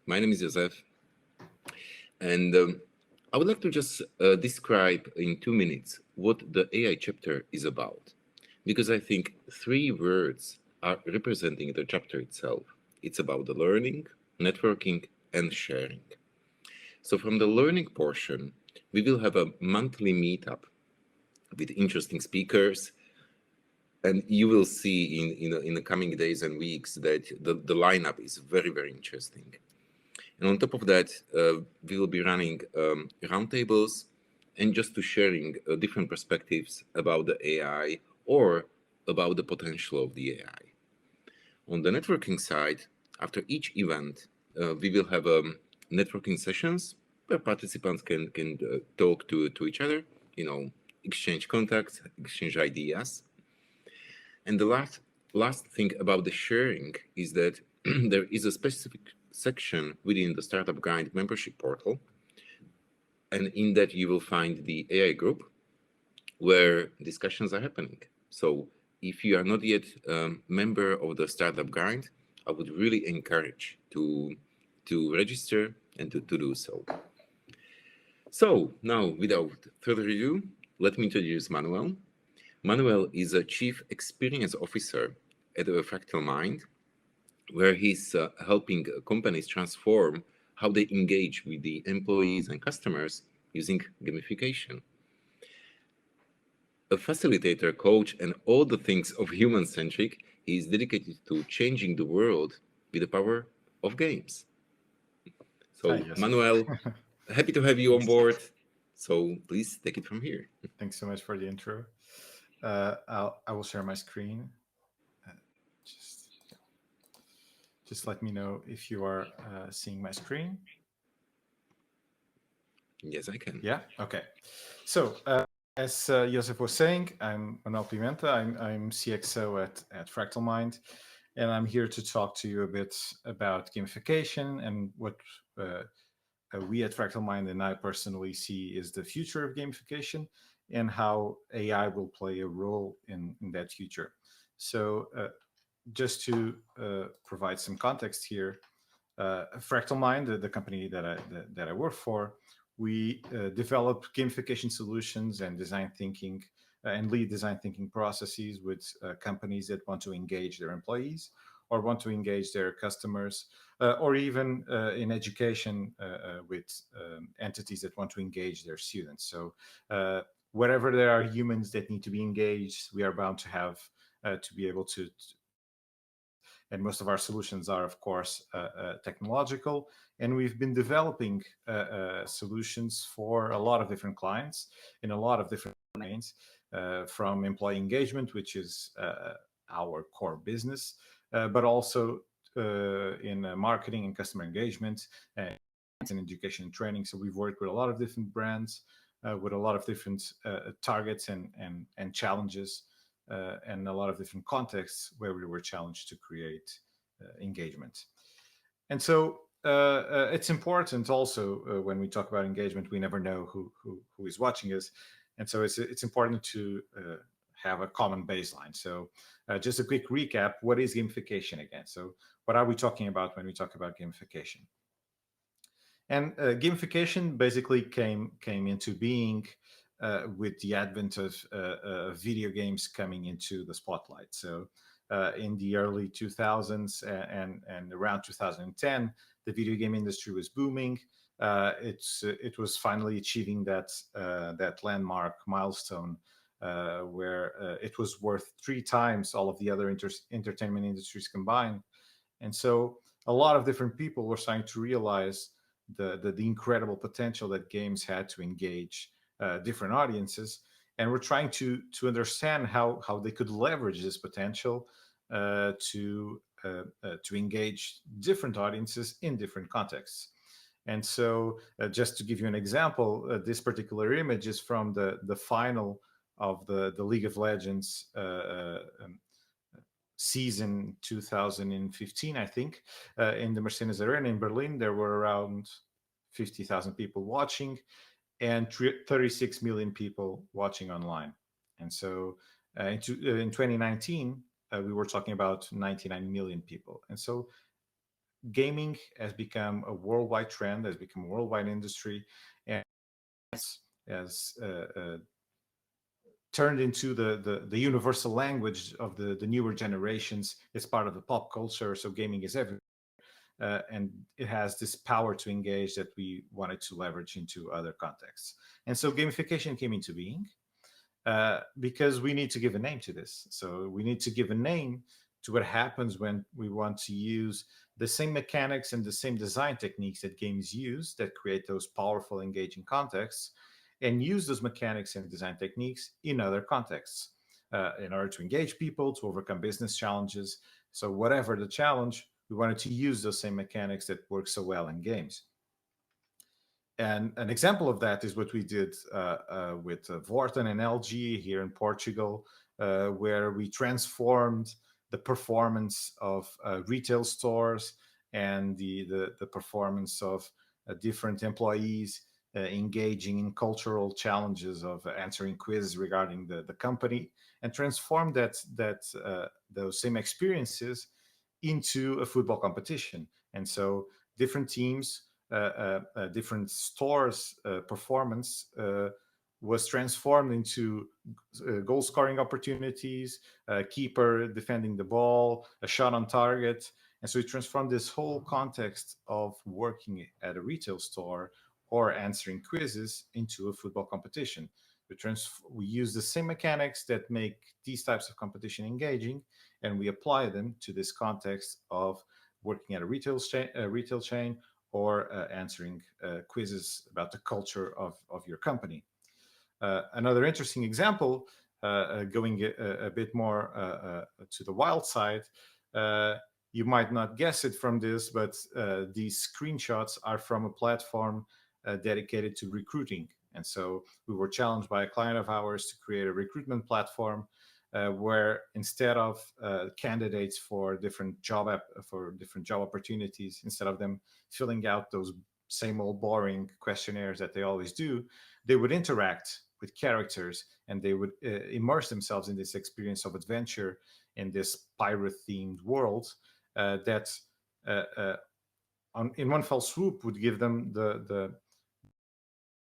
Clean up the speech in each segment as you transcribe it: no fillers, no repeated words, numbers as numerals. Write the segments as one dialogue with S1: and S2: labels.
S1: My name is Jozef, and I would like to just describe in 2 minutes what the AI chapter is about, because I think three words are representing the chapter itself. It's about the learning, networking, and sharing. So, from the learning portion, we will have a monthly meetup with interesting speakers, and you will see in the coming days and weeks that the lineup is very interesting. And on top of that, we will be running roundtables and just to sharing different perspectives about the AI or about the potential of the AI. On the networking side, after each event, we will have networking sessions where participants can talk to each other, exchange contacts, exchange ideas. And the last thing about the sharing is that there is a specific section within the Startup Grind membership portal, and in that you will find the AI group where discussions are happening. So if you are not yet a member of the Startup Grind, I would really encourage to register and to do so. So now, without further ado, let me introduce Manuel. Manuel is a Chief Experience Officer at Fractal Mind, where he's helping companies transform how they engage with the employees and customers using gamification. A facilitator, coach, and all the things of human-centric, he is dedicated to changing the world with the power of games. So,
S2: Hi, Jozef.
S1: Manuel, happy to have you on board. So please take it from here.
S2: Thanks so much for the intro. I will share my screen. Uh, just, just let me know if you are seeing my screen.
S1: Yes, I can.
S2: Yeah. Okay. So as Jozef was saying, I'm Manuel Pimenta. I'm CXO at Fractal Mind, and I'm here to talk to you a bit about gamification and what we at Fractal Mind and I personally see is the future of gamification and how AI will play a role in that future. So just to provide some context here, Fractal Mind, the company that I work for, we develop gamification solutions and design thinking and lead design thinking processes with companies that want to engage their employees or want to engage their customers, or even in education with entities that want to engage their students. So wherever there are humans that need to be engaged, we are bound to have to be able to. And most of our solutions are, of course, technological. And we've been developing solutions for a lot of different clients in a lot of different domains, from employee engagement, which is our core business, but also in marketing and customer engagement and education and training. So we've worked with a lot of different brands, with a lot of different targets and challenges, and a lot of different contexts where we were challenged to create engagement. And so it's important also when we talk about engagement, we never know who is watching us. And so it's important to have a common baseline. So just a quick recap, what is gamification again? So what are we talking about when we talk about gamification? And gamification basically came into being with the advent of video games coming into the spotlight. So in the early 2000s and around 2010, the video game industry was booming. It was finally achieving that landmark milestone where it was worth 3 times all of the other entertainment industries combined. And so a lot of different people were starting to realize the incredible potential that games had to engage different audiences, and we're trying to understand how they could leverage this potential to engage different audiences in different contexts. And so, just to give you an example, this particular image is from the final of the League of Legends season 2015, I think, in the Mercedes Arena in Berlin. There were around 50,000 people watching and 36 million people watching online. And so in 2019, we were talking about 99 million people. And so gaming has become a worldwide trend, has become a worldwide industry, and has turned into the universal language of the newer generations. It's part of the pop culture, so gaming is everywhere. And it has this power to engage that we wanted to leverage into other contexts. And so gamification came into being because we need to give a name to this. So we need to give a name to what happens when we want to use the same mechanics and the same design techniques that games use that create those powerful, engaging contexts, and use those mechanics and design techniques in other contexts in order to engage people, to overcome business challenges. So whatever the challenge, we wanted to use those same mechanics that work so well in games. And an example of that is what we did with Vorten and LG here in Portugal, where we transformed the performance of retail stores and the performance of different employees engaging in cultural challenges of answering quizzes regarding the company, and transformed those same experiences into a football competition. And so different teams, different stores' performance was transformed into goal scoring opportunities, a keeper defending the ball, a shot on target. And so we transformed this whole context of working at a retail store or answering quizzes into a football competition. We use the same mechanics that make these types of competition engaging, and we apply them to this context of working at a retail chain or answering quizzes about the culture of your company. Another interesting example, going a bit more to the wild side, you might not guess it from this, but these screenshots are from a platform dedicated to recruiting. And so we were challenged by a client of ours to create a recruitment platform where instead of candidates for different job opportunities, instead of them filling out those same old boring questionnaires that they always do, they would interact with characters and they would immerse themselves in this experience of adventure in this pirate themed world that in one fell swoop would give them the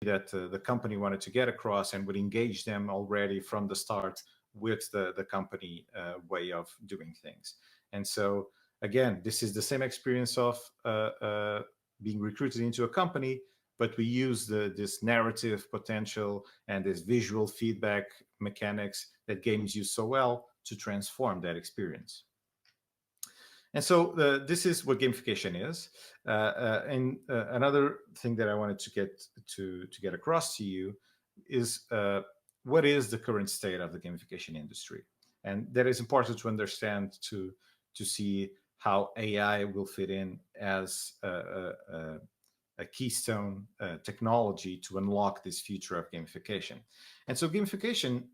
S2: that the company wanted to get across and would engage them already from the start with the company way of doing things. And so again, this is the same experience of being recruited into a company, but we use this narrative potential and this visual feedback mechanics that games use so well to transform that experience. And so this is what gamification is. And another thing that I wanted to get across to you is what is the current state of the gamification industry, and that is important to understand to see how AI will fit in as a keystone technology to unlock this future of gamification. And so gamification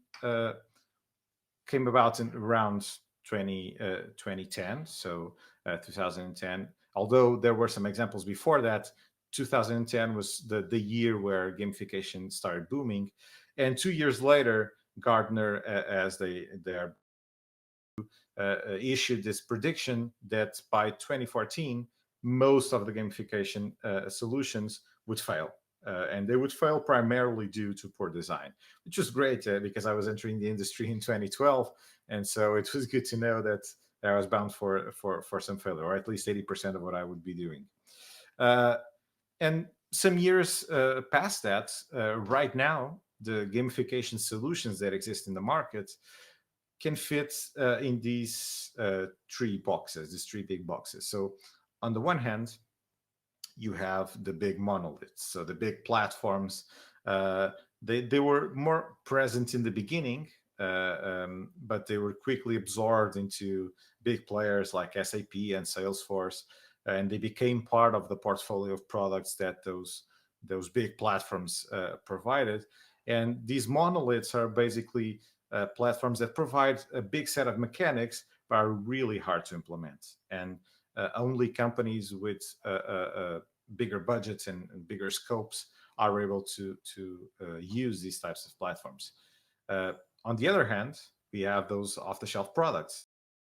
S2: came about in around 2010, so 2010. Although there were some examples before that, 2010 was the year where gamification started booming. And 2 years later, Gartner, as they are issued this prediction that by 2014, most of the gamification solutions would fail. And they would fail primarily due to poor design, which was great because I was entering the industry in 2012. And so it was good to know that I was bound for some failure, or at least 80% of what I would be doing. And some years past that, right now, the gamification solutions that exist in the market can fit in these three big boxes. So on the one hand, you have the big monoliths, so the big platforms. They were more present in the beginning, but they were quickly absorbed into big players like SAP and Salesforce, and they became part of the portfolio of products that those big platforms provided. And these monoliths are basically platforms that provide a big set of mechanics, but are really hard to implement. And only companies with bigger budgets and bigger scopes are able to use these types of platforms. On the other hand, we have those off-the-shelf products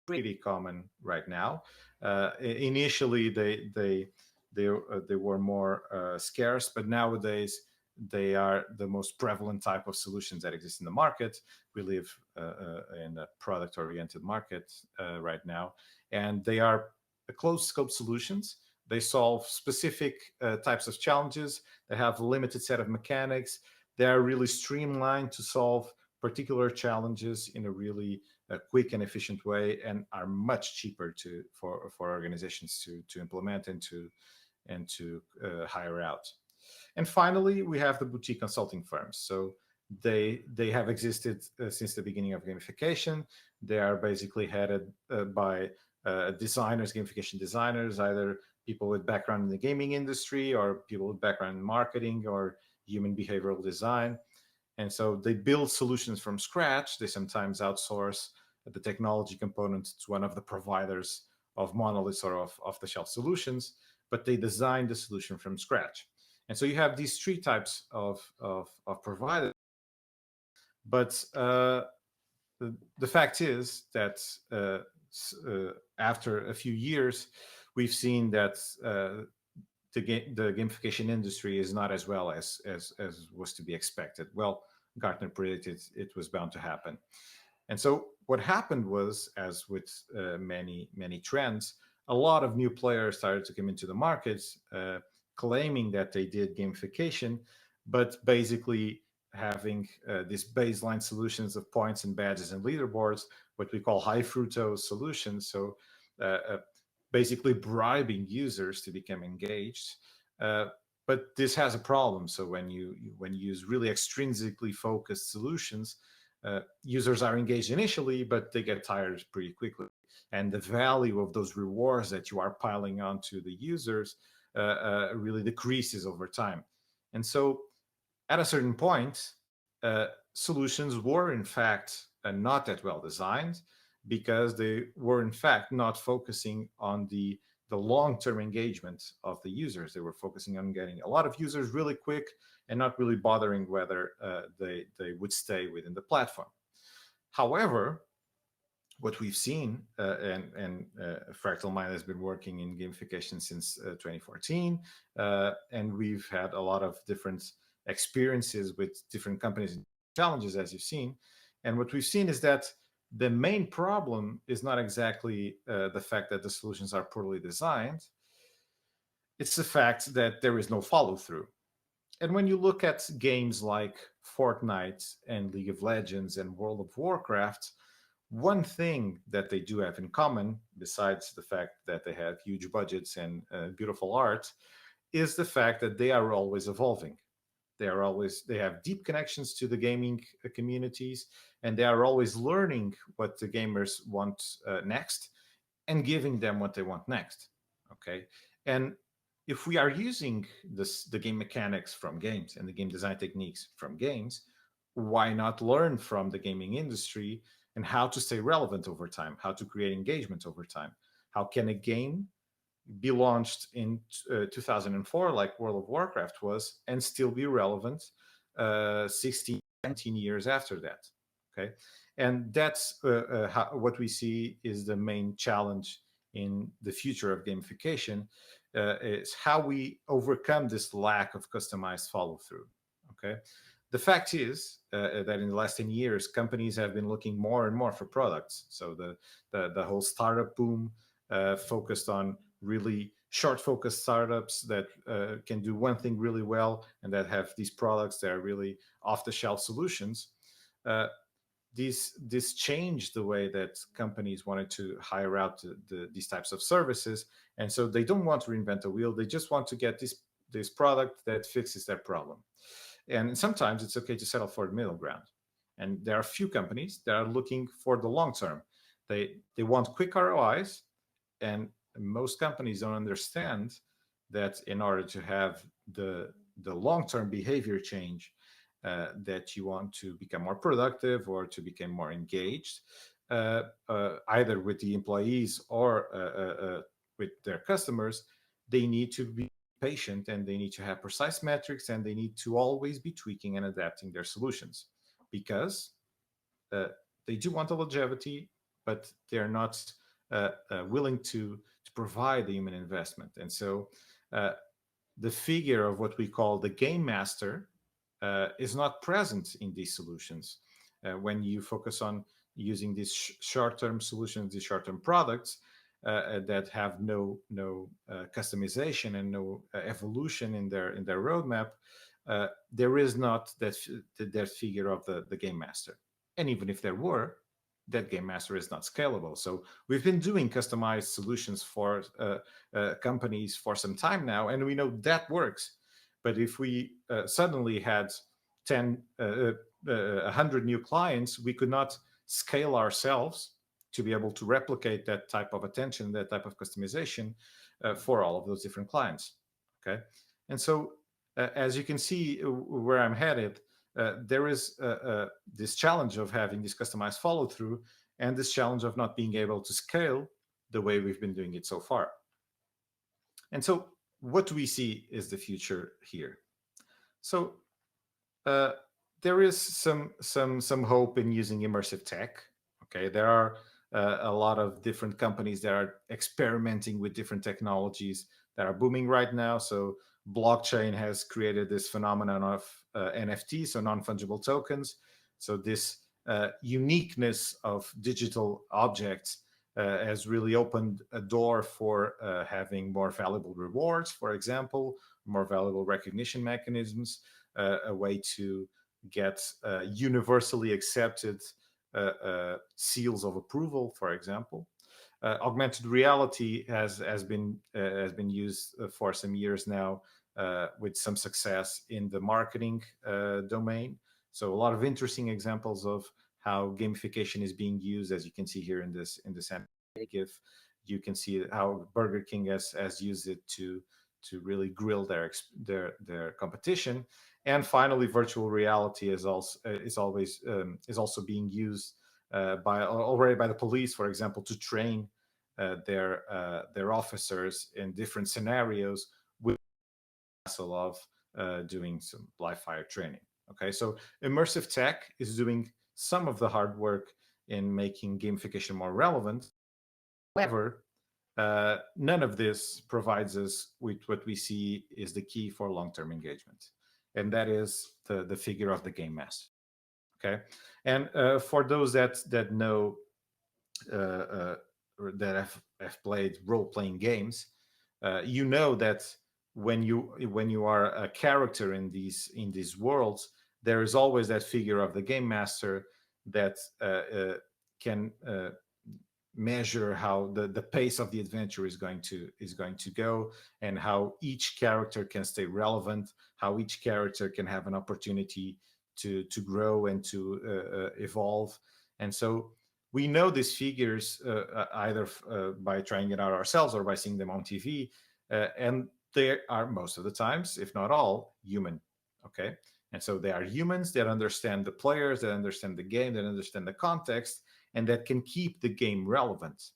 S2: pretty common right now. Initially, they were more scarce, but nowadays they are the most prevalent type of solutions that exist in the market. We live in a product-oriented market right now, and they are closed scope solutions. They solve specific types of challenges. They have a limited set of mechanics. They are really streamlined to solve particular challenges in a really quick and efficient way, and are much cheaper for organizations to implement and to hire out. And finally, we have the boutique consulting firms. So they have existed since the beginning of gamification. They are basically headed by designers, gamification designers, either people with background in the gaming industry or people with background in marketing or human behavioral design. And so they build solutions from scratch. They sometimes outsource the technology component to one of the providers of monoliths or of off-the-shelf solutions, but they design the solution from scratch. And so you have these three types of providers. But the fact is that after a few years, we've seen that the gamification industry is not as well as was to be expected. Well, Gartner predicted it was bound to happen. And so what happened was, as with many trends, a lot of new players started to come into the market, claiming that they did gamification, but basically having these baseline solutions of points and badges and leaderboards, what we call high fructose solutions. So basically bribing users to become engaged. But this has a problem. So when you use really extrinsically focused solutions, users are engaged initially, but they get tired pretty quickly. And the value of those rewards that you are piling onto the users really decreases over time. And so at a certain point, solutions were in fact not that well designed, because they were in fact not focusing on the long-term engagement of the users. They were focusing on getting a lot of users really quick and not really bothering whether they would stay within the platform. However, what we've seen, and Fractal Mind has been working in gamification since 2014, and we've had a lot of different experiences with different companies and challenges, as you've seen. And what we've seen is that the main problem is not exactly the fact that the solutions are poorly designed. It's the fact that there is no follow-through. And when you look at games like Fortnite and League of Legends and World of Warcraft, one thing that they do have in common, besides the fact that they have huge budgets and beautiful art, is the fact that they are always evolving. They have deep connections to the gaming communities, and they are always learning what the gamers want next and giving them what they want next. Okay. And if we are using the game mechanics from games and the game design techniques from games, why not learn from the gaming industry and how to stay relevant over time, how to create engagement over time? How can a game be launched in 2004, like World of Warcraft was, and still be relevant 16, 17 years after that? Okay. And that's what we see is the main challenge in the future of gamification, is how we overcome this lack of customized follow-through. Okay. The fact is that in the last 10 years, companies have been looking more and more for products. So the whole startup boom focused on really short-focused startups that can do one thing really well and that have these products that are really off-the-shelf solutions. This changed the way that companies wanted to hire out these types of services. And so they don't want to reinvent the wheel. They just want to get this product that fixes their problem. And sometimes it's okay to settle for the middle ground. And there are a few companies that are looking for the long term. They want quick ROIs, and most companies don't understand that in order to have the long-term behavior change, that you want to become more productive or to become more engaged, either with the employees or with their customers, they need to be patient, and they need to have precise metrics, and they need to always be tweaking and adapting their solutions, because they do want the longevity, but they're not willing to provide the human investment. And so uh, the figure of what we call the game master is not present in these solutions. When you focus on using these short-term solutions, these short-term products that have no customization and no evolution in their roadmap, there is not that figure of the game master. And even if there were, that game master is not scalable. So we've been doing customized solutions for companies for some time now, and we know that works. But if we suddenly had 10, 100 new clients, we could not scale ourselves to be able to replicate that type of attention, that type of customization for all of those different clients. Okay. And so, as you can see where I'm headed, there is this challenge of having this customized follow through and this challenge of not being able to scale the way we've been doing it so far. And so, what do we see is the future here? So, uh, there is some hope in using immersive tech. Okay, there are a lot of different companies that are experimenting with different technologies that are booming right now. So blockchain has created this phenomenon of NFT, so non-fungible tokens. So this uniqueness of digital objects has really opened a door for having more valuable rewards, for example, more valuable recognition mechanisms, a way to get universally accepted seals of approval, for example. Augmented reality has been used for some years now with some success in the marketing domain. So a lot of interesting examples of how gamification is being used, as you can see here in this GIF. You can see how Burger King has used it to really grill their competition. And finally, virtual reality is also being used by already by the police, for example, to train their officers in different scenarios with the hassle of doing some live fire training. Okay, so immersive tech is doing some of the hard work in making gamification more relevant. However, none of this provides us with what we see is the key for long-term engagement, and that is the figure of the game master. Okay, and for those that know that have played role-playing games, you know that when you are a character in these worlds, there is always that figure of the game master that can measure how the pace of the adventure is going to go, and how each character can stay relevant, how each character can have an opportunity to grow and to evolve. And so we know these figures either by trying it out ourselves or by seeing them on TV, and they are most of the times, if not all, human. Okay, and so they are humans that understand the players, that understand the game, that understand the context, and that can keep the game relevant.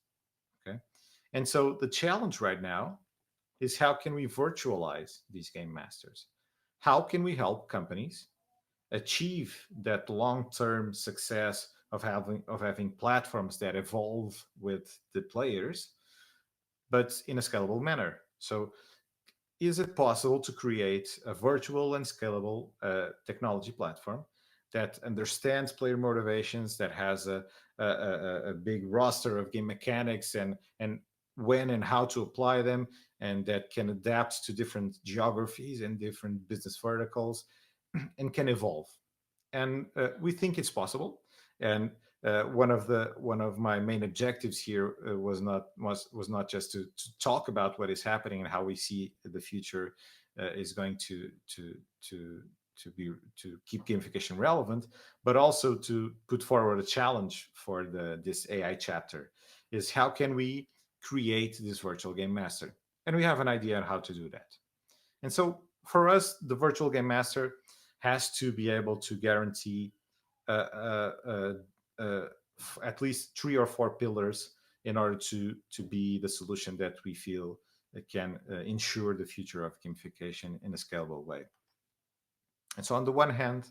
S2: Okay, and so the challenge right now is how can we virtualize these game masters? How can we help companies achieve that long-term success of having platforms that evolve with the players, but in a scalable manner? So is it possible to create a virtual and scalable technology platform that understands player motivations, that has a big roster of game mechanics and when and how to apply them, and that can adapt to different geographies and different business verticals and can evolve? And we think it's possible. And one of my main objectives here was not just to talk about what is happening and how we see the future is going to to keep gamification relevant, but also to put forward a challenge for this AI chapter. Is how can we create this virtual game master? And we have an idea on how to do that. And so for us, the virtual game master has to be able to guarantee uh, uh, uh, uh, at least three or four pillars in order to be the solution that we feel can ensure the future of gamification in a scalable way. And so on the one hand,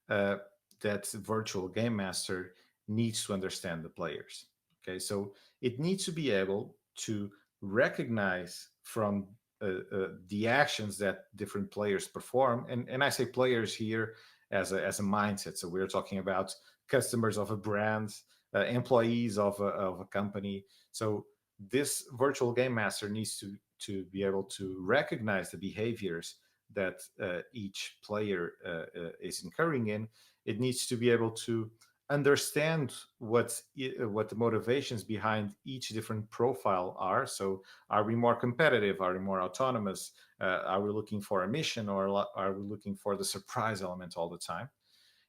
S2: uh, that virtual game master needs to understand the players. Okay, so it needs to be able to recognize from the actions that different players perform, and I say players here as a mindset. So we're talking about customers of a brand, employees of a company. So this virtual game master needs to be able to recognize the behaviors that each player is incurring in. It needs to be able to understand what the motivations behind each different profile are. So are we more competitive, are we more autonomous, are we looking for a mission, or are we looking for the surprise element all the time?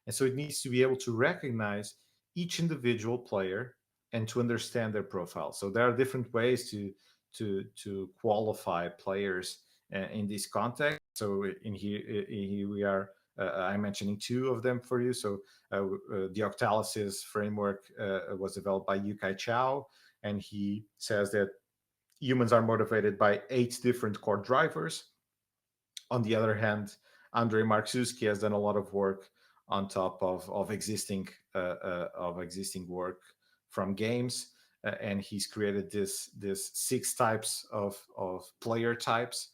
S2: And so it needs to be able to recognize each individual player and to understand their profile. So there are different ways to qualify players in this context. So here we are. I'm mentioning two of them for you. So the Octalysis framework was developed by Yukai Chao, and he says that humans are motivated by 8 different core drivers. On the other hand, Andrei Marczewski has done a lot of work on top of existing work from games, and he's created this 6 types of player types.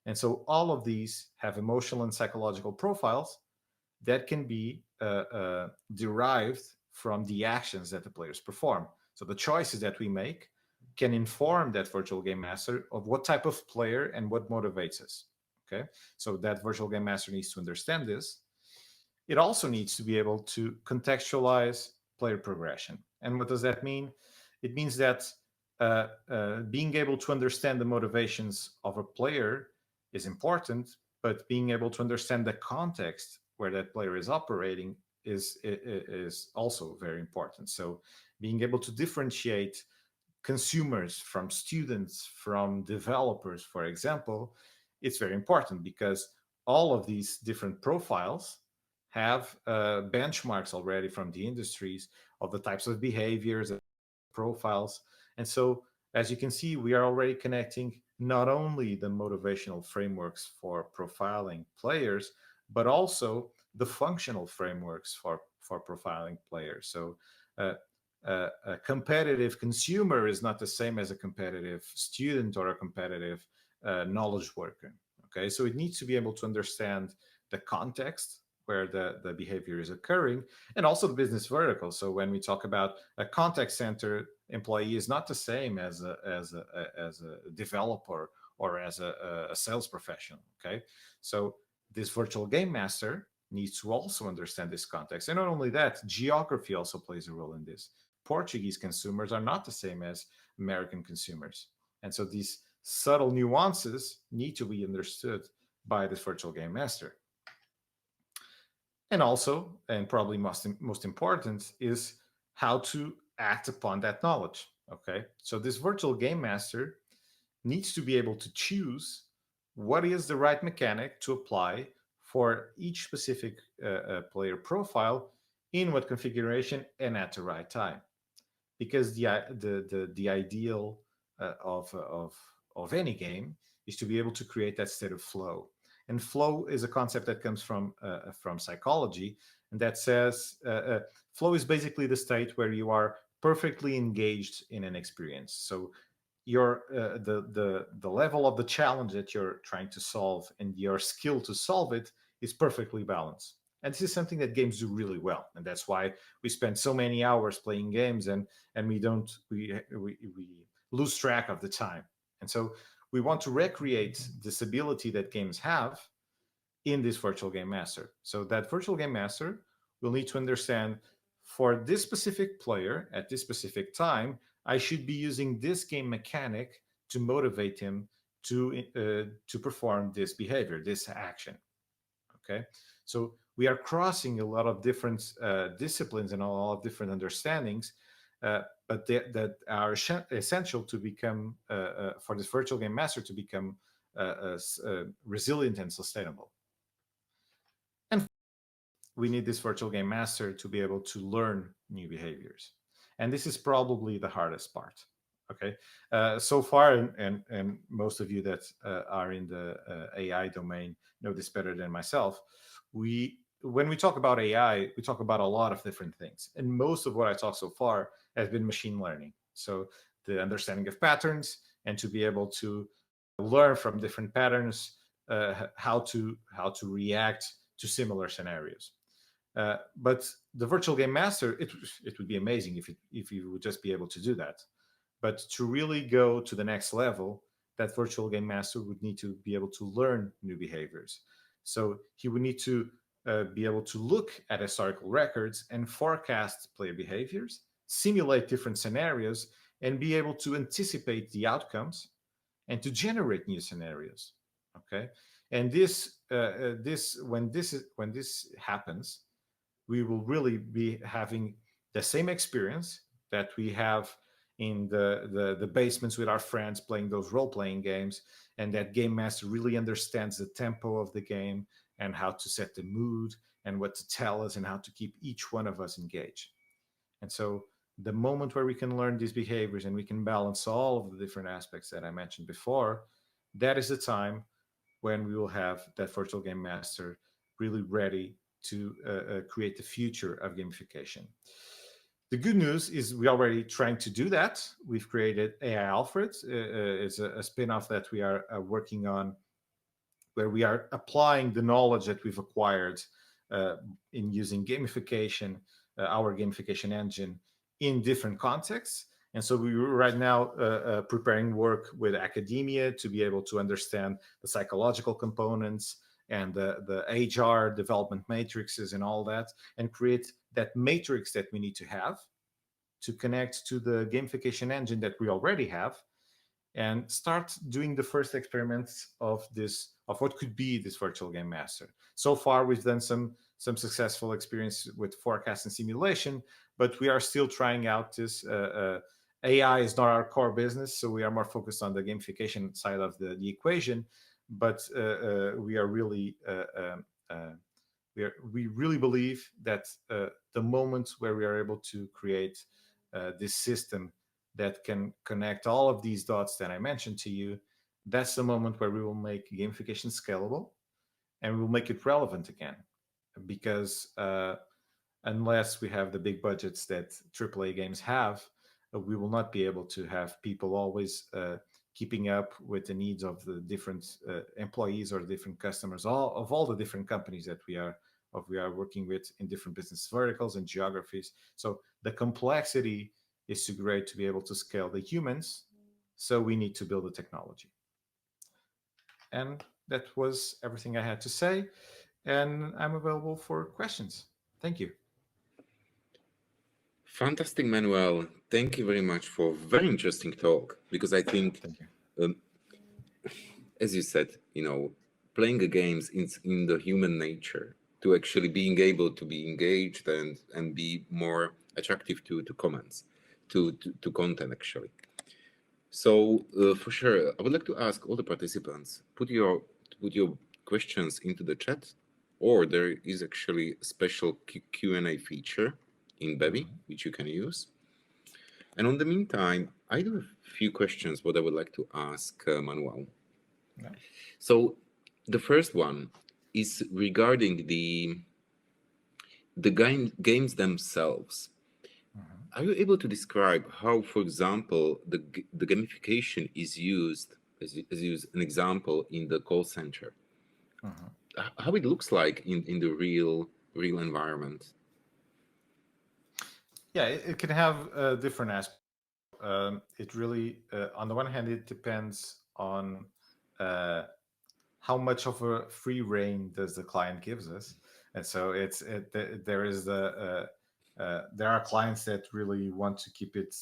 S2: And so all of these have emotional and psychological profiles that can be derived from the actions that the players perform. So the choices that we make can inform that virtual game master of what type of player and what motivates us. Okay, so that virtual game master needs to understand this. It also needs to be able to contextualize player progression. And what does that mean? It means that being able to understand the motivations of a player is important, but being able to understand the context where that player is operating is also very important. So being able to differentiate consumers from students, from developers, for example, it's very important because all of these different profiles have benchmarks already from the industries of the types of behaviors, profiles. And so, as you can see, we are already connecting not only the motivational frameworks for profiling players, but also the functional frameworks for profiling players. So, a competitive consumer is not the same as a competitive student or a competitive knowledge worker. Okay, so it needs to be able to understand the context where the behavior is occurring, and also the business vertical. So when we talk about a contact center employee is not the same as a developer or as a sales professional. Okay, so this virtual game master needs to also understand this context. And not only that, geography also plays a role in this. Portuguese consumers are not the same as American consumers. And so these subtle nuances need to be understood by this virtual game master. And also, and probably most important, is how to act upon that knowledge. Okay, so this virtual game master needs to be able to choose what is the right mechanic to apply for each specific player profile in what configuration and at the right time. Because the ideal of any game is to be able to create that state of flow. And flow is a concept that comes from psychology, and that says flow is basically the state where you are perfectly engaged in an experience. So your the level of the challenge that you're trying to solve and your skill to solve it is perfectly balanced. And this is something that games do really well, and that's why we spend so many hours playing games, and we lose track of the time. And so we want to recreate this ability that games have in this virtual game master. So that virtual game master will need to understand, for this specific player at this specific time, I should be using this game mechanic to motivate him to perform this behavior, this action. Okay, so we are crossing a lot of different disciplines and a lot of different understandings, but that are essential to become for this virtual game master to become resilient and sustainable. And we need this virtual game master to be able to learn new behaviors, and this is probably the hardest part. Okay, so far, and most of you that are in the AI domain know this better than myself. When we talk about AI, we talk about a lot of different things, and most of what I talk so far has been machine learning. So the understanding of patterns, and to be able to learn from different patterns, how to react to similar scenarios. But the virtual game master, it would be amazing if you would just be able to do that. But to really go to the next level, that virtual game master would need to be able to learn new behaviors. So he would need to be able to look at historical records and forecast player behaviors, simulate different scenarios, and be able to anticipate the outcomes and to generate new scenarios. Okay, and when this happens, we will really be having the same experience that we have in the basements with our friends playing those role-playing games, and that game master really understands the tempo of the game and how to set the mood and what to tell us and how to keep each one of us engaged. And so the moment where we can learn these behaviors and we can balance all of the different aspects that I mentioned before, that is the time when we will have that virtual game master really ready to create the future of gamification. The good news is we're already trying to do that. We've created AI Alfred. It's a spin-off that we are working on, where we are applying the knowledge that we've acquired uh, in using gamification, our gamification engine, in different contexts. And so we are right now preparing work with academia to be able to understand the psychological components and the HR development matrices and all that, and create that matrix that we need to have to connect to the gamification engine that we already have, and start doing the first experiments of what could be this virtual game master. So far, we've done some successful experience with forecast and simulation, but we are still trying out this. AI is not our core business, so we are more focused on the gamification side of the equation. But we are really we really believe that the moment where we are able to create this system that can connect all of these dots that I mentioned to you, that's the moment where we will make gamification scalable and we will make it relevant again. Because unless we have the big budgets that AAA games have, we will not be able to have people always keeping up with the needs of the different employees or different customers, all the different companies that we are working with in different business verticals and geographies. So the complexity is too great to be able to scale the humans. So we need to build the technology. And that was everything I had to say. And I'm available for questions. Thank you.
S1: Fantastic, Manuel. Thank you very much for very interesting talk, because I think,
S2: Thank you.
S1: um, as you said, playing a games in the human nature to actually being able to be engaged and be more attractive to comments, to content actually. So for sure, I would like to ask all the participants, put your questions into the chat, or there is actually a special Q&A feature in Bevy, which you can use. And on the meantime, I do have a few questions what I would like to ask Manuel.
S2: Yeah.
S1: So the first one is regarding the games themselves.
S2: Mhm.
S1: Are you able to describe how, for example, the gamification is used as use an example in the call center?
S2: Mhm.
S1: How it looks like in the real environment?
S2: Yeah, it can have different aspects. It really, on the one hand, it depends on uh, how much of a free reign does the client gives us, and so there is there are clients that really want to keep it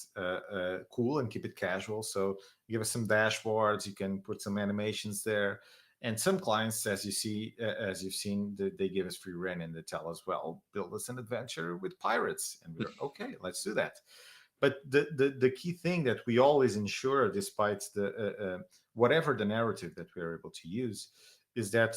S2: cool and keep it casual. So give us some dashboards, you can put some animations there, and some clients, as you've seen, they give us free reign and they tell us, well, build us an adventure with pirates, and we're okay, let's do that. But the key thing that we always ensure, despite the whatever the narrative that we are able to use, is that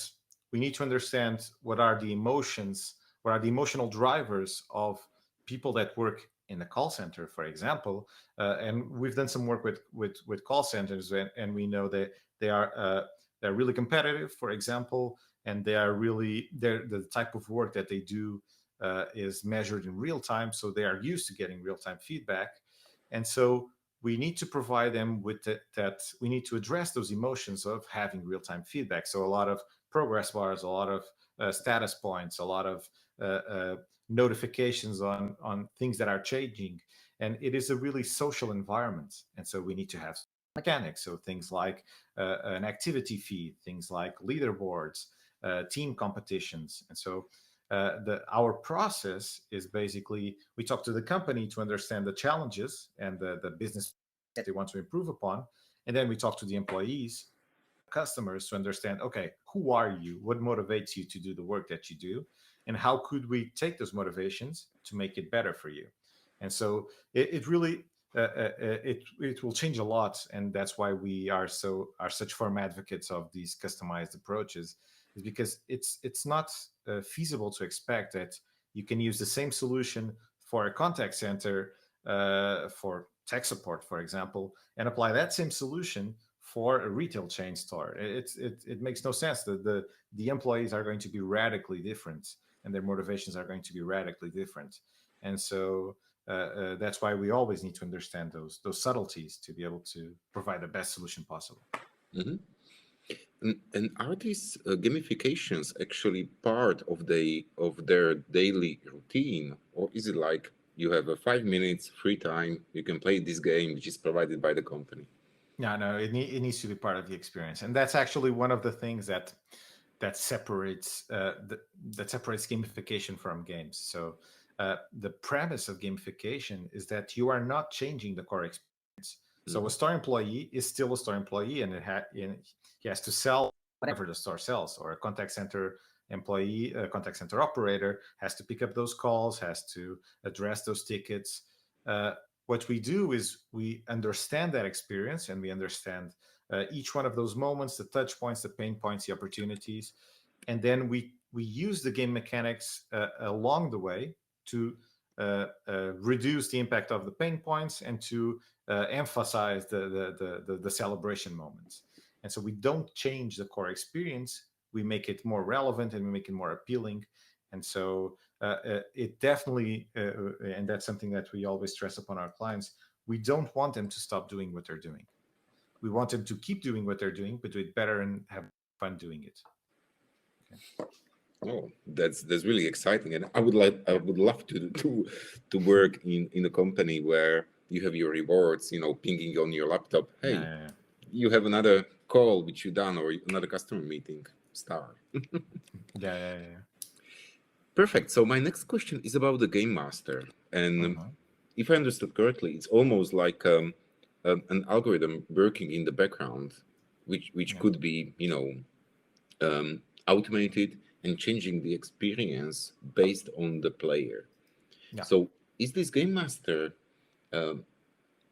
S2: we need to understand what are the emotional drivers of people that work in the call center, for example. And we've done some work with call centers, and we know that they are they're really competitive, for example, and they're the type of work that they do is measured in real time, so they are used to getting real time feedback. And so we need to provide them with that we need to address those emotions of having real-time feedback. So a lot of progress bars, a lot of status points, a lot of notifications on things that are changing, and it is a really social environment. And so we need to have mechanics, so things like an activity feed, things like leaderboards, team competitions. And so our process is basically we talk to the company to understand the challenges and the business that they want to improve upon, and then we talk to the employees, customers, to understand, okay, who are you, what motivates you to do the work that you do, and how could we take those motivations to make it better for you. And so it really it will change a lot, and that's why we are such firm advocates of these customized approaches, is because it's not feasible to expect that you can use the same solution for a contact center, for tech support, for example, and apply that same solution for a retail chain store. It makes no sense. The employees are going to be radically different, and their motivations are going to be radically different. And so that's why we always need to understand those subtleties to be able to provide the best solution possible.
S1: Mhm. And are these gamifications actually part of their daily routine, or is it like you have a 5 minutes free time, you can play this game which is provided by the company?
S2: No, it needs to be part of the experience, and that's actually one of the things that separates that separates gamification from games. So the premise of gamification is that you are not changing the core experience. So a
S1: Mhm.
S2: store employee is still a store employee, and he has to sell whatever the store sells. Or a contact center employee, a contact center operator, has to pick up those calls, has to address those tickets. What we do is we understand that experience, and we understand each one of those moments, the touch points, the pain points, the opportunities, and then we use the game mechanics along the way to reduce the impact of the pain points and to emphasize the celebration moments. And so we don't change the core experience, we make it more relevant and we make it more appealing. And so it definitely and that's something that we always stress upon our clients, we don't want them to stop doing what they're doing. We want them to keep doing what they're doing, but do it better and have fun doing it. Okay.
S1: Oh, that's really exciting, and I
S2: Yeah.
S1: would love to work in a company where you have your rewards, pinging on your laptop.
S2: Yeah,
S1: Hey,
S2: yeah, yeah.
S1: you have another call which you done, or another customer meeting. Star.
S2: Yeah, yeah, yeah.
S1: Perfect. So my next question is about the game master, and
S2: Mhm.
S1: if I understood correctly, it's almost like an algorithm working in the background, which
S2: Yeah,
S1: could be automated and changing the experience based on the player.
S2: yeah,
S1: So is this game master um,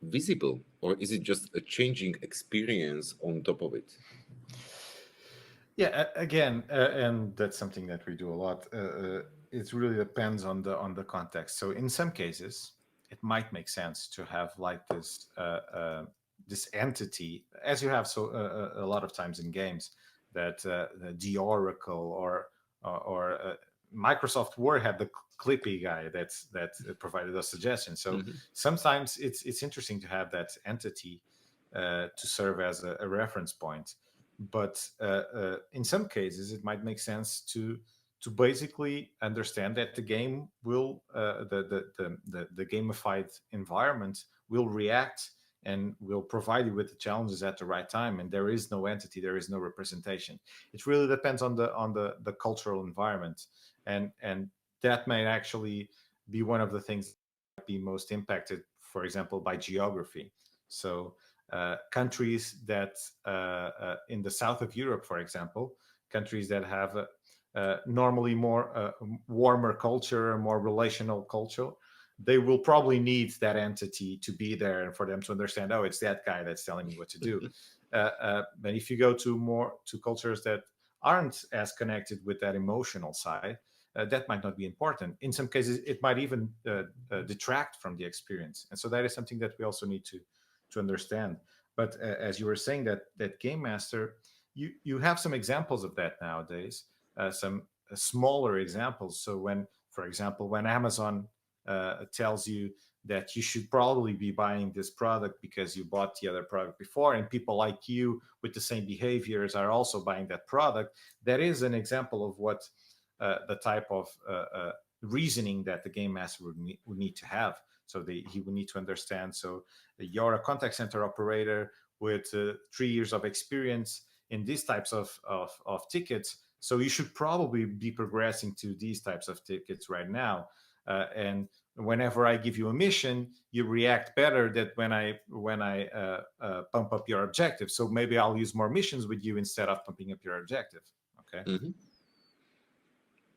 S1: visible, or is it just a changing experience on top of it?
S2: yeah. Again, and that's something that we do a lot. It really depends on the context. So in some cases, it might make sense to have like this entity, as you have a lot of times in games, that the Oracle or Microsoft Word had the Clippy guy that provided us suggestions. So
S1: Mhm.
S2: sometimes it's interesting to have that entity to serve as a reference point. But in some cases, it might make sense to basically understand that the game will the gamified environment will react and will provide you with the challenges at the right time, and there is no entity, there is no representation. It really depends on the cultural environment, and that may actually be one of the things that be most impacted, for example, by geography. So countries that in the south of Europe, for example, countries that have normally more warmer culture, more relational culture, they will probably need that entity to be there and for them to understand, oh, it's that guy that's telling me what to do. But if you go to cultures that aren't as connected with that emotional side, that might not be important. In some cases, it might even detract from the experience, and so that is something that we also need to understand. But as you were saying, that game master, you have some examples of that nowadays, some smaller examples. So when, for example, when Amazon tells you that you should probably be buying this product because you bought the other product before, and people like you with the same behaviors are also buying that product. That is an example of what the type of reasoning that the game master would need to have. So he would need to understand. So you're a contact center operator with 3 years of experience in these types of tickets. So you should probably be progressing to these types of tickets right now. And whenever I give you a mission, you react better than when I pump up your objective. So maybe I'll use more missions with you instead of pumping up your objective. Okay.
S1: Hmm.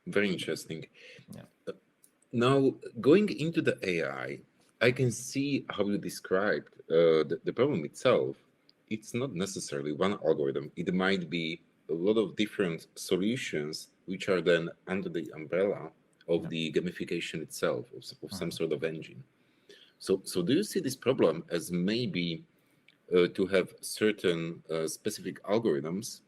S1: Very interesting.
S2: Yeah.
S1: Now, going into the I can see how you described the problem itself. It's not necessarily one algorithm. It might be a lot of different solutions, which are then under the umbrella of
S2: Yeah.
S1: the gamification itself, of some
S2: Mhm.
S1: sort of engine. So do you see this problem as maybe to have certain specific algorithms,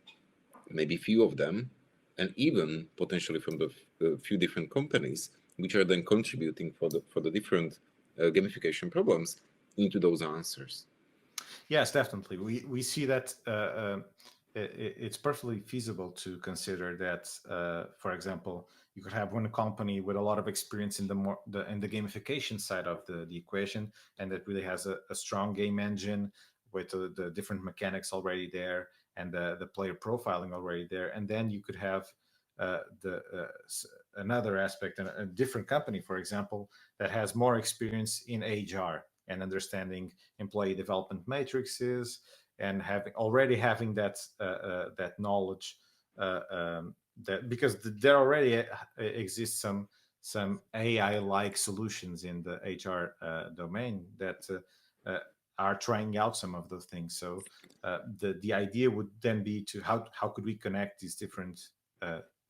S1: maybe few of them, and even potentially from the few different companies, which are then contributing for the different gamification problems into those answers?
S2: Yes, definitely. We see that it's perfectly feasible to consider that. For example, you could have one company with a lot of experience in the gamification side of the equation, and that really has a strong game engine with the different mechanics already there and the player profiling already there. And then you could have another aspect, a different company, for example, that has more experience in HR and understanding employee development matrices and having that knowledge, that because there already exists some AI like solutions in the HR domain that are trying out some of those things. So the idea would then be to how could we connect these different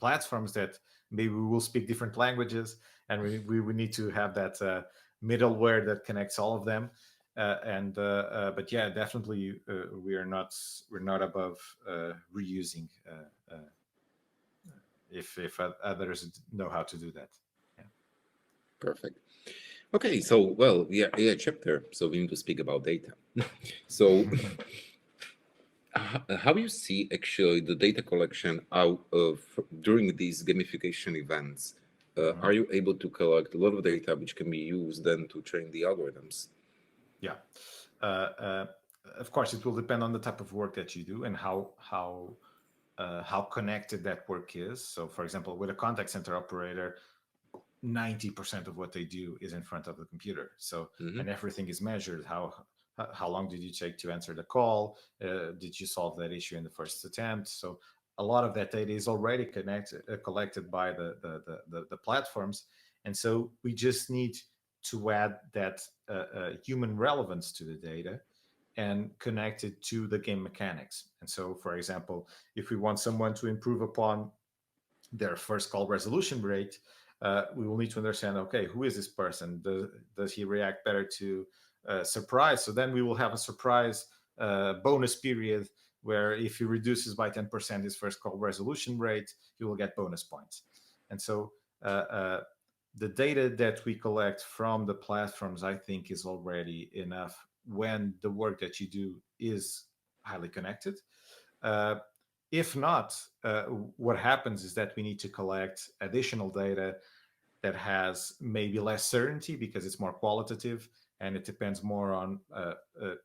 S2: platforms that maybe we will speak different languages, and we would need to have that middleware that connects all of them. But yeah, definitely we're not above reusing if others know how to do that. Yeah.
S1: Perfect. Okay, so well, yeah, chapter. So we need to speak about data. So how you see actually the data collection out of during these gamification events?
S2: Mhm.
S1: Are you able to collect a lot of data which can be used then to train the algorithms?
S2: Yeah. Uh, uh, of course, it will depend on the type of work that you do and how connected that work is. So, for example, with a contact center operator, 90% of what they do is in front of the computer. So,
S1: Hmm.
S2: and everything is measured. How long did you take to answer the call? Did you solve that issue in the first attempt? So, a lot of that data is already collected by the platforms, and so we just need to add that human relevance to the data and connect it to the game mechanics. And so, for example, if we want someone to improve upon their first call resolution rate, we will need to understand, okay, who is this person? Does he react better to surprise? So then we will have a surprise bonus period where if he reduces by 10% his first call resolution rate, he will get bonus points. And so the data that we collect from the platforms, I think, is already enough when the work that you do is highly connected. Uh, if not, what happens is that we need to collect additional data that has maybe less certainty because it's more qualitative and it depends more on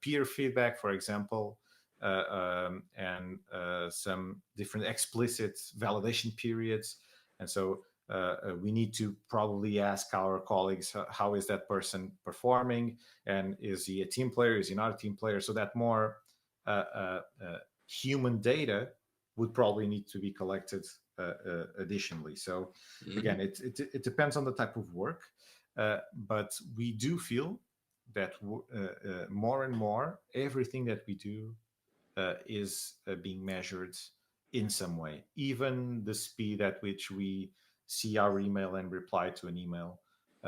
S2: peer feedback, for example, and some different explicit validation periods. And so we need to probably ask our colleagues how is that person performing, and is he a team player, is he not a team player, so that more uh, uh, uh, human data would probably need to be collected additionally. So
S1: Hmm.
S2: again, it depends on the type of work, but we do feel that more and more everything that we do is being measured in some way. Even the speed at which we see our email and reply to an email,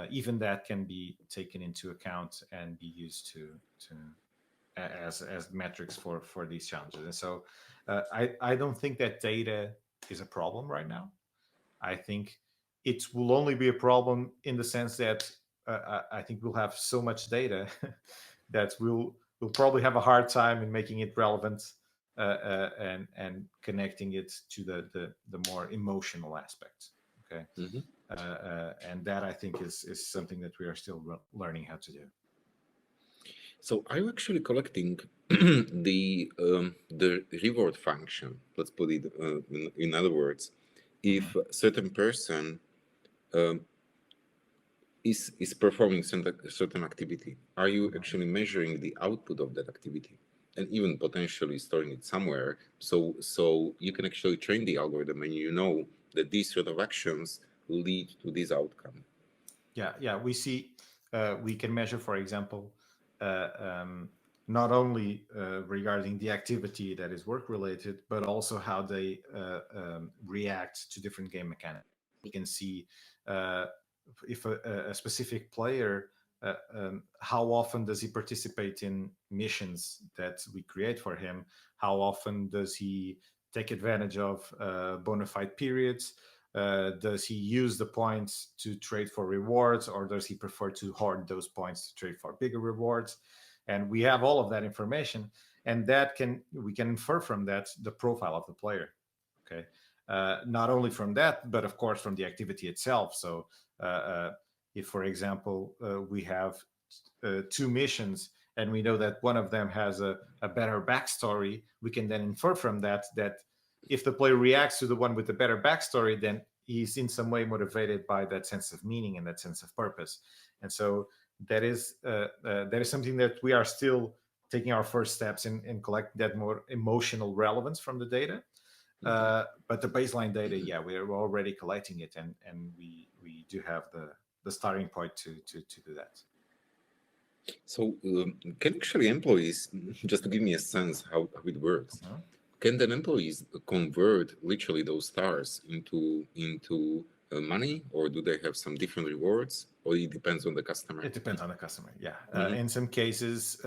S2: even that can be taken into account and be used to as metrics for these challenges. And so I don't think that data is a problem right now. I think it will only be a problem in the sense that I think we'll have so much data that we'll probably have a hard time in making it relevant and connecting it to the more emotional aspects. Okay,
S1: Mhm.
S2: and that I think is something that we are still learning how to do.
S1: So are you actually collecting the reward function? Let's put it in other words,
S2: Mhm.
S1: if a certain person um, is performing certain activity, are you
S2: Mhm.
S1: actually measuring the output of that activity and even potentially storing it somewhere so you can actually train the algorithm and you know that these sort of actions lead to this outcome?
S2: Yeah. We see we can measure, for example, uh, um, not only regarding the activity that is work related, but also how they react to different game mechanics. We can see uh, if a specific player, how often does he participate in missions that we create for him? How often does he take advantage of bona fide periods? Does he use the points to trade for rewards, or does he prefer to hoard those points to trade for bigger rewards? And we have all of that information, and that can we can infer from that the profile of the player. Okay, not only from that, but of course from the activity itself. So, if, for example, we have two missions and we know that one of them has a better backstory, we can then infer from that that if the player reacts to the one with the better backstory, then he's in some way motivated by that sense of meaning and that sense of purpose. And so that is something that we are still taking our first steps in collecting that more emotional relevance from the data.
S1: Mhm.
S2: But the baseline data, yeah, we're already collecting it, and we do have the starting point to do that.
S1: So, can actually employees, just to give me a sense how it works,
S2: Mhm.
S1: can then employees convert literally those stars into money, or do they have some different rewards, or it depends on the customer?
S2: It depends on the customer. Yeah.
S1: Hmm.
S2: In some cases,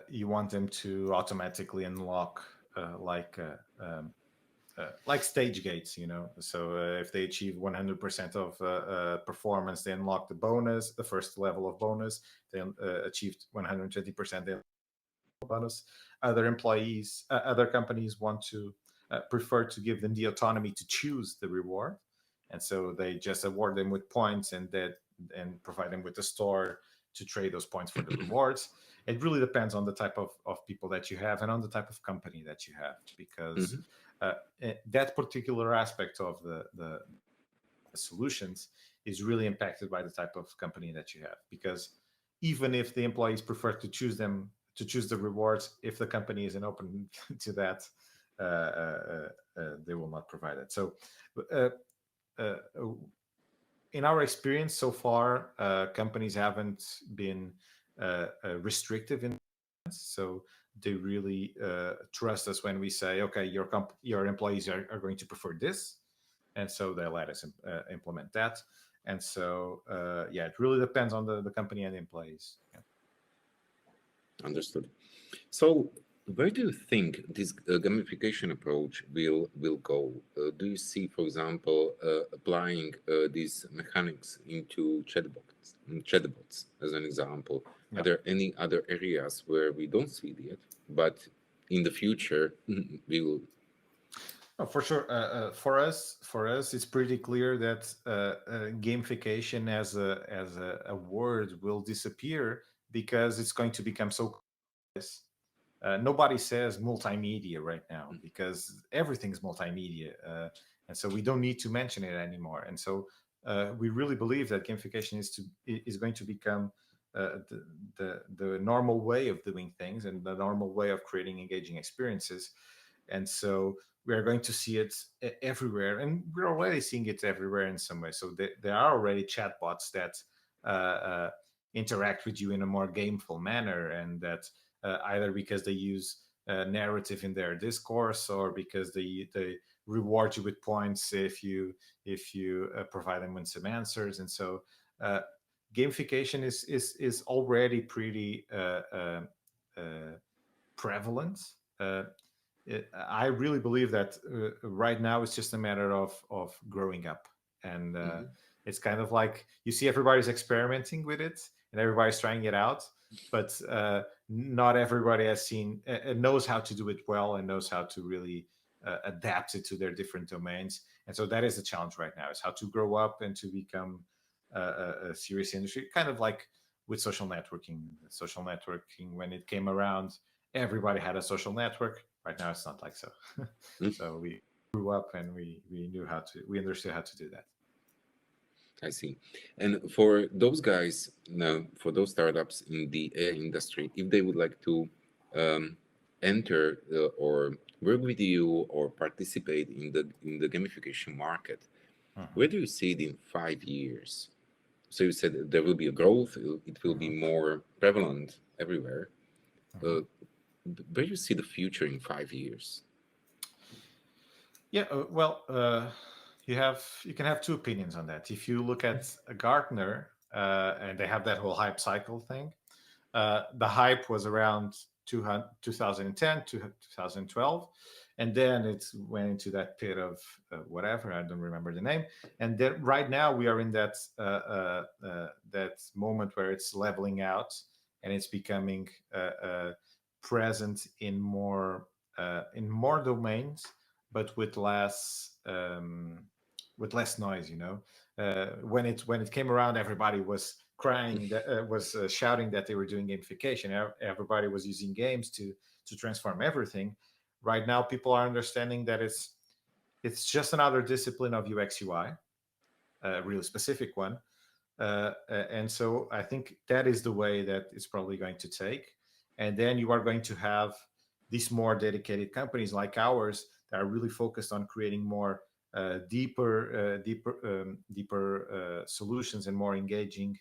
S2: you want them to automatically unlock like stage gates, you know. So if they achieve 100% of performance, they unlock the bonus, the first level of bonus. They achieved 120%, they bonus. Other companies want to prefer to give them the autonomy to choose the reward, and so they just award them with points and provide them with a store to trade those points for the rewards. It really depends on the type of people that you have and on the type of company that you have, because
S1: Hmm.
S2: that particular aspect of the solutions is really impacted by the type of company that you have. Because even if the employees prefer to choose the rewards, if the company isn't open to that, they will not provide it. So uh, uh, in our experience so far, companies haven't been restrictive in so they really trust us when we say, okay, your employees are going to prefer this, and so they let us implement that. And so yeah, it really depends on the company and the employees. Yeah.
S1: Understood. So, where do you think this gamification approach will go? Do you see, for example, applying these mechanics into chatbots as an example? Are
S2: Yeah.
S1: there any other areas where we don't see it yet, but in the future we will?
S2: Oh, for sure. For us, it's pretty clear that gamification as a word will disappear because it's going to become so. Nobody says multimedia right now because everything's multimedia, and so we don't need to mention it anymore. And so we really believe that gamification is going to become the normal way of doing things and the normal way of creating engaging experiences. And so we are going to see it everywhere, and we're already seeing it everywhere in some way. So there are already chatbots that interact with you in a more gameful manner, and that either because they use narrative in their discourse or because they reward you with points if you provide them with some answers. And so uh, gamification is already pretty uh, prevalent. I really believe that right now it's just a matter of growing up, and
S1: Mhm.
S2: It's kind of like you see everybody's experimenting with it and everybody's trying it out, but not everybody has seen knows how to do it well and knows how to really adapt it to their different domains. And so that is the challenge right now: is how to grow up and to become a serious industry, kind of like with social networking. Social networking, when it came around, everybody had a social network. Right now, it's not like so.
S1: Mm,
S2: So we grew up and we understood how to do that.
S1: I see. And for those guys, now for those startups in the AI industry, if they would like to um, enter or work with you or participate in the gamification market,
S2: Mhm,
S1: where do you see it in 5 years? So you said there will be a growth; it will be
S2: mhm,
S1: more prevalent everywhere.
S2: mhm.
S1: Uh, where do you see the future in 5 years?
S2: Yeah, well, you can have two opinions on that. If you look at Gartner, and they have that whole hype cycle thing, the hype was around 2010 to 2012, and then it went into that pit of whatever, I don't remember the name. And then right now we are in that moment where it's leveling out and it's becoming present in more domains, but with less noise. When it came around, everybody was crying, that was shouting that they were doing gamification. Everybody was using games to transform everything. Right now, people are understanding that it's just another discipline of UX UI, a really specific one. And so I think that is the way that it's probably going to take. And then you are going to have these more dedicated companies like ours that are really focused on creating more deeper solutions and more engaging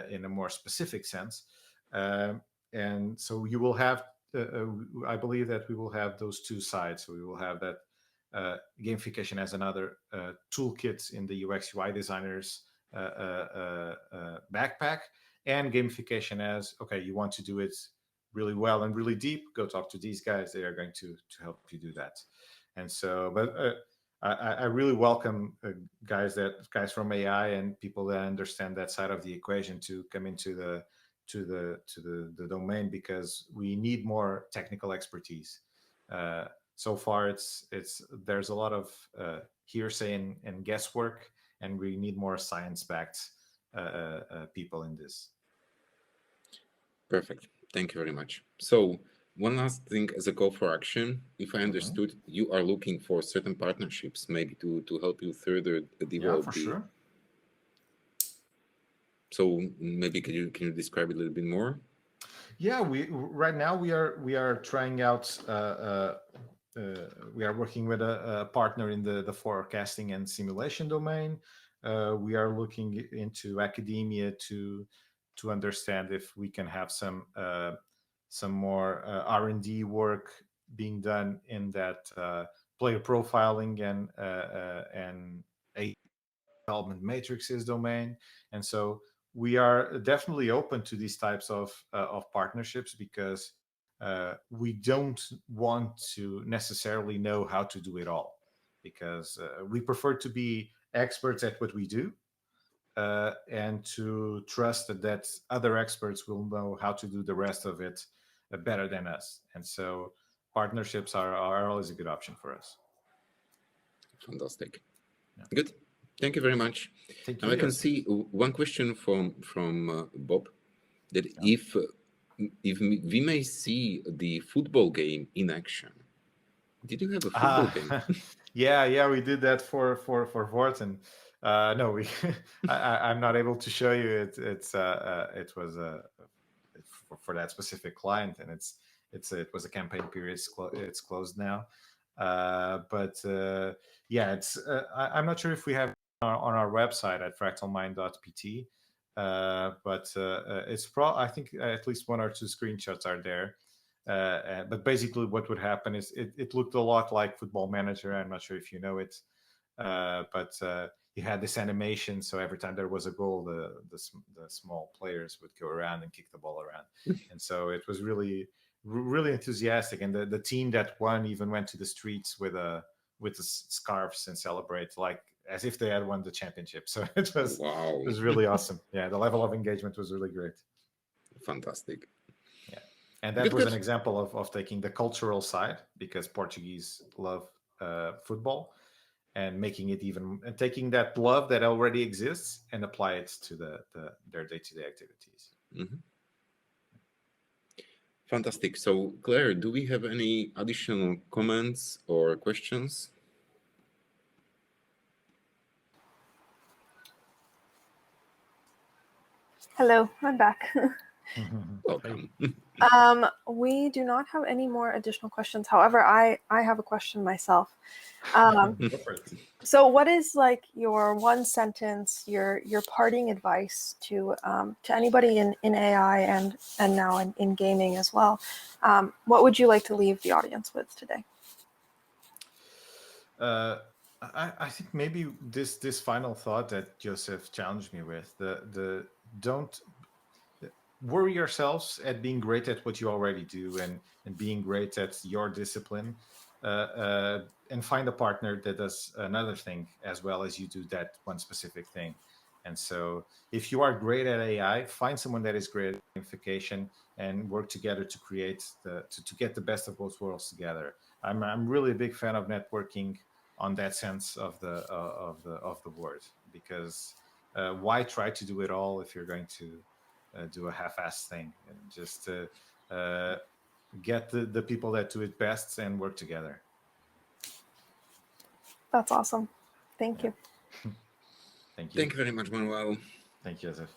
S2: in a more specific sense. Um, and so you will have, I believe that we will have those two sides. So we will have that gamification as another toolkit in the UX UI designers backpack, and gamification as, okay, you want to do it really well and really deep, go talk to these guys, they are going to help you do that. And so but I really welcome guys from AI and people that understand that side of the equation to come into the domain, because we need more technical expertise. uh, so far it's there's a lot of hearsay and guesswork, and we need more science-backed people in this.
S1: Perfect. Thank you very much. So, one last thing as a call for action. If I
S2: Mhm.
S1: understood, you are looking for certain partnerships, maybe to help you further
S2: Yeah, for
S1: develop the.
S2: sure.
S1: So maybe can you describe it a little bit more?
S2: Yeah, we right now we are trying out. We are working with a partner in the forecasting and simulation domain. We are looking into academia to understand if we can have some more R&D work being done in that player profiling and a development matrices domain. And so we are definitely open to these types of partnerships, because we don't want to necessarily know how to do it all, because we prefer to be experts at what we do, and to trust that other experts will know how to do the rest of it better than us. And so partnerships are always a good option for us.
S1: Fantastic.
S2: Yeah.
S1: Good. Thank you very much.
S2: Thank
S1: Now
S2: you,
S1: I can
S2: Joseph.
S1: see one question from Bob, that
S2: Yeah.
S1: if we may see the football game in action. Did you have a football
S2: Ah,
S1: game?
S2: yeah, we did that for Vorten. No, we I'm not able to show you it. It was for that specific client, and it was a campaign period. It's closed now. But yeah, I'm not sure if we have it on our website at fractalmind.pt. But it's I think at least one or two screenshots are there. But basically, what would happen is it looked a lot like Football Manager. I'm not sure if you know it, but you had this animation. So every time there was a goal, the small players would go around and kick the ball around, and so it was really enthusiastic. And the team that won even went to the streets with scarves and celebrate like as if they had won the championship. So it
S1: Wow.
S2: was really awesome. Yeah, the level of engagement was really great.
S1: Fantastic.
S2: Yeah, and that
S1: Good,
S2: was
S1: good.
S2: an example of taking the cultural side, because Portuguese love football, and making it even, and taking that love that already exists and apply it to their day-to-day activities.
S1: Mhm. Fantastic. So, Claire, do we have any additional comments or questions?
S3: Hello, I'm back.
S1: Welcome.
S3: We do not have any more additional questions. However, I have a question myself.
S2: Go for it.
S3: So what is like your one sentence, your parting advice to anybody in AI and now in gaming as well? What would you like to leave the audience with today?
S2: I think maybe this final thought that Jozef challenged me with, the don't worry yourselves at being great at what you already do, and being great at your discipline, and find a partner that does another thing as well as you do that one specific thing. And so if you are great at AI, find someone that is great at gamification, and work together to create to get the best of both worlds together. I'm really a big fan of networking on that sense of the word, because why try to do it all if you're going to do a half-assed thing? And just get the people that do it best and work together.
S3: That's awesome. Thank you.
S2: Thank you.
S1: Thank you very much, Manuel.
S2: Thank you, Jozef.